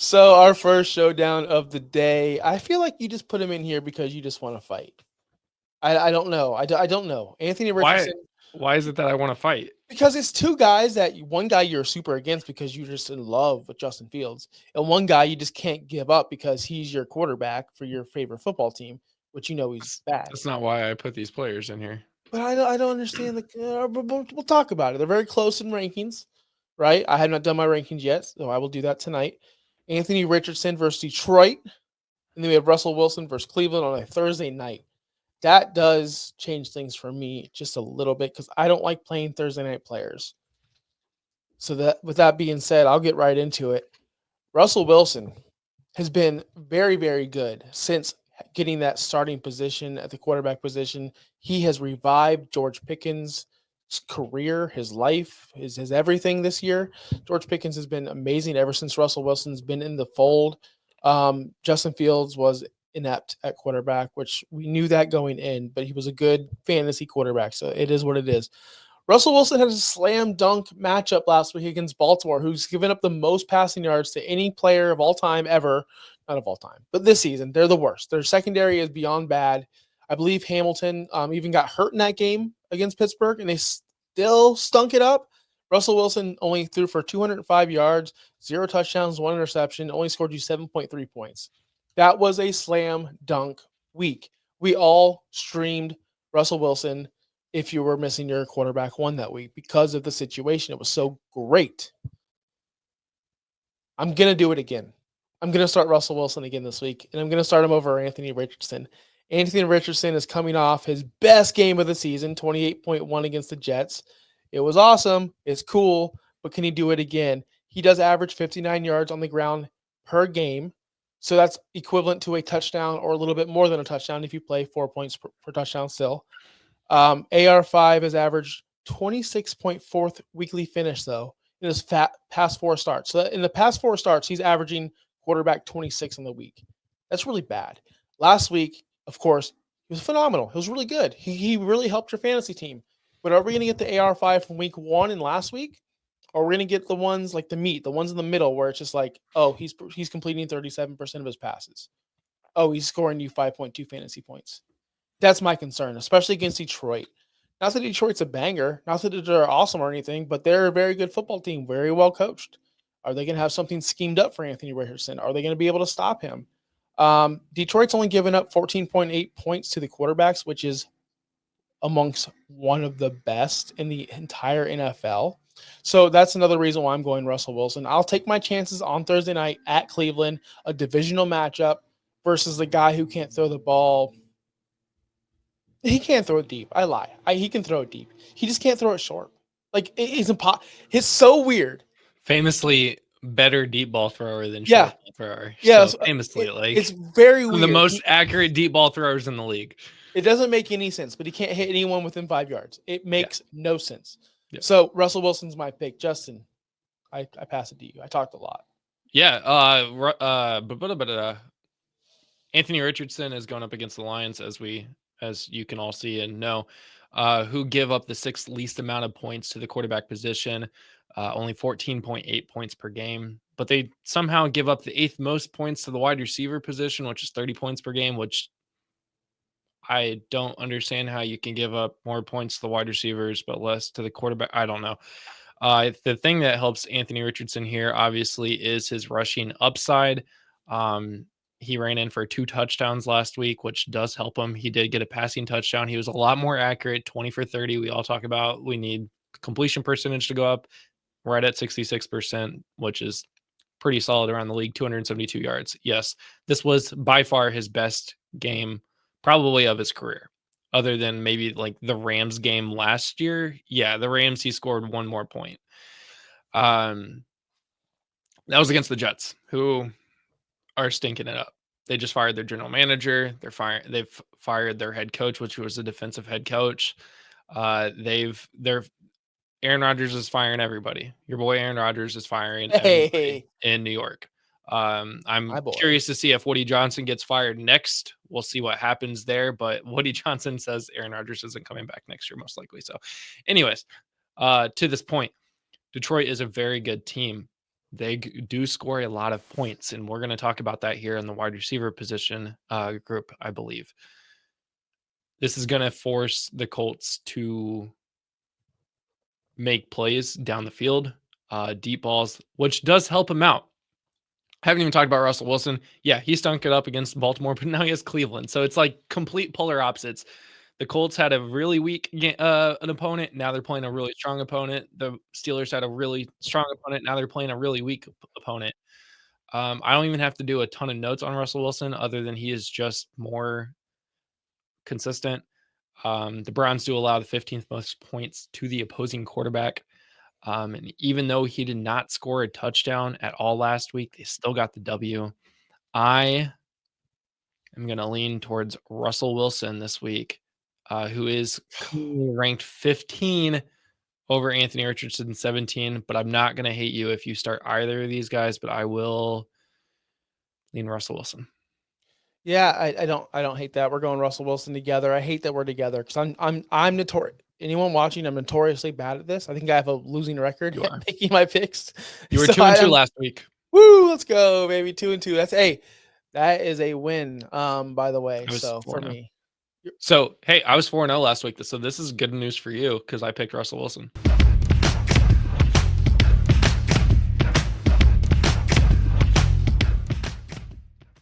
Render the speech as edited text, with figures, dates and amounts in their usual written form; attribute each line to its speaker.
Speaker 1: So our first showdown of the day. I feel like you just put him in here because you just want to fight. I don't know. I don't know. Anthony
Speaker 2: Why?
Speaker 1: Richardson,
Speaker 2: Why is it that I want to fight?
Speaker 1: because it's two guys that one guy you're super against because you're just in love with Justin Fields, and one guy you just can't give up because he's your quarterback for your favorite football team, which you know he's bad.
Speaker 2: That's not why I put these players in here.
Speaker 1: But I don't understand but we'll talk about it. They're very close in rankings, right? I have not done my rankings yet, so I will do that tonight. Anthony Richardson versus Detroit, and then we have Russell Wilson versus Cleveland on a Thursday night. That does change things for me just a little bit because I don't like playing Thursday night players. So that with that being said, I'll get right into it. Russell Wilson has been very, very good since getting that starting position at the quarterback position. He has revived George Pickens' career, his life, his everything this year. George Pickens has been amazing ever since Russell Wilson's been in the fold. Justin Fields was inept at quarterback, which we knew that going in, but he was a good fantasy quarterback. So it is what it is. Russell Wilson had a slam dunk matchup last week against Baltimore, who's given up the most passing yards to any player of all time ever. Not of all time, but this season. They're the worst. Their secondary is beyond bad. I believe Hamilton even got hurt in that game against Pittsburgh, and they still stunk it up. Russell Wilson only threw for 205 yards, 0 touchdowns, 1 interception, only scored you 7.3 points. That was a slam dunk week. We all streamed Russell Wilson if you were missing your quarterback one that week because of the situation. It was so great. I'm going to do it again. I'm going to start Russell Wilson again this week, and I'm going to start him over Anthony Richardson. Anthony Richardson is coming off his best game of the season, 28.1 against the Jets. It was awesome. It's cool, but can he do it again? He does average 59 yards on the ground per game. So that's equivalent to a touchdown or a little bit more than a touchdown if you play 4 points per touchdown still. AR5 has averaged 26.4th weekly finish, though, in his past four starts. So in the past four starts, he's averaging quarterback 26 in the week. That's really bad. Last week, of course, he was phenomenal. He was really good. He really helped your fantasy team. But are we going to get the AR5 from week one and last week? Or are we going to get the ones like the meat, the ones in the middle where it's just like, oh, he's completing 37% of his passes. Oh, he's scoring you 5.2 fantasy points. That's my concern, especially against Detroit. Not that Detroit's a banger, not that they're awesome or anything, but they're a very good football team, very well coached. Are they going to have something schemed up for Anthony Richardson? Are they going to be able to stop him? Detroit's only given up 14.8 points to the quarterbacks, which is amongst one of the best in the entire NFL. So that's another reason why I'm going Russell Wilson. I'll take my chances on Thursday night at Cleveland, a divisional matchup versus the guy who can't throw the ball. He can't throw it deep. I lie. He can throw it deep. He just can't throw it short. Like it's impossible. It's so weird.
Speaker 2: Famously better deep ball thrower than
Speaker 1: Yeah.
Speaker 2: short ball thrower.
Speaker 1: Yeah.
Speaker 2: So famously,
Speaker 1: It's
Speaker 2: like
Speaker 1: very
Speaker 2: one of the
Speaker 1: weird.
Speaker 2: most accurate deep ball throwers in the league.
Speaker 1: It doesn't make any sense, but he can't hit anyone within 5 yards. It
Speaker 2: Yeah.
Speaker 1: makes no sense.
Speaker 2: Yeah.
Speaker 1: So Russell Wilson's my pick. Justin, I pass it to you. I talked a lot.
Speaker 2: Yeah. Anthony Richardson is going up against the Lions, as you can all see and know, who give up the sixth least amount of points to the quarterback position, only 14.8 points per game. But they somehow give up the eighth most points to the wide receiver position, which is 30 points per game, which I don't understand how you can give up more points to the wide receivers, but less to the quarterback. I don't know. The thing that helps Anthony Richardson here, obviously, is his rushing upside. He ran in for 2 touchdowns last week, which does help him. He did get a passing touchdown. He was a lot more accurate, 20 for 30. We all talk about we need completion percentage to go up. Right at 66%, which is pretty solid around the league, 272 yards. Yes, this was by far his best game, probably of his career, other than maybe like the Rams game last year. Yeah, the Rams, he scored 1 more point. That was against the Jets, who are stinking it up. They just fired their general manager. They've fired their head coach, which was a defensive head coach. They're Aaron Rodgers is firing everybody. Your boy Aaron Rodgers is firing everybody in New York. I'm curious to see if Woody Johnson gets fired next. We'll see what happens there. But Woody Johnson says Aaron Rodgers isn't coming back next year, most likely. So, anyways, to this point, Detroit is a very good team. they do score a lot of points, and we're going to talk about that here in the wide receiver position group, I believe. This is going to force the Colts to make plays down the field, deep balls, which does help him out. Haven't even talked about Russell Wilson. Yeah, he stunk it up against Baltimore, but now he has Cleveland. So it's like complete polar opposites. The Colts had a really weak an opponent. Now they're playing a really strong opponent. The Steelers had a really strong opponent. Now they're playing a really weak opponent. I don't even have to do a ton of notes on Russell Wilson other than he is just more consistent. The Browns do allow the 15th most points to the opposing quarterback. And even though he did not score a touchdown at all last week, they still got the W. I am going to lean towards Russell Wilson this week, who is ranked 15 over Anthony Richardson 17. But I'm not going to hate you if you start either of these guys, but I will lean Russell Wilson.
Speaker 1: Yeah, I don't hate that. We're going Russell Wilson together. I hate that we're together because I'm notorious. Anyone watching, I'm notoriously bad at this. I think I have a losing record at making my picks.
Speaker 2: You were 2-2 last week.
Speaker 1: Woo, let's go, baby. 2-2. That is a win. By the way, so for me.
Speaker 2: So hey, I was 4-0 last week. So this is good news for you because I picked Russell Wilson.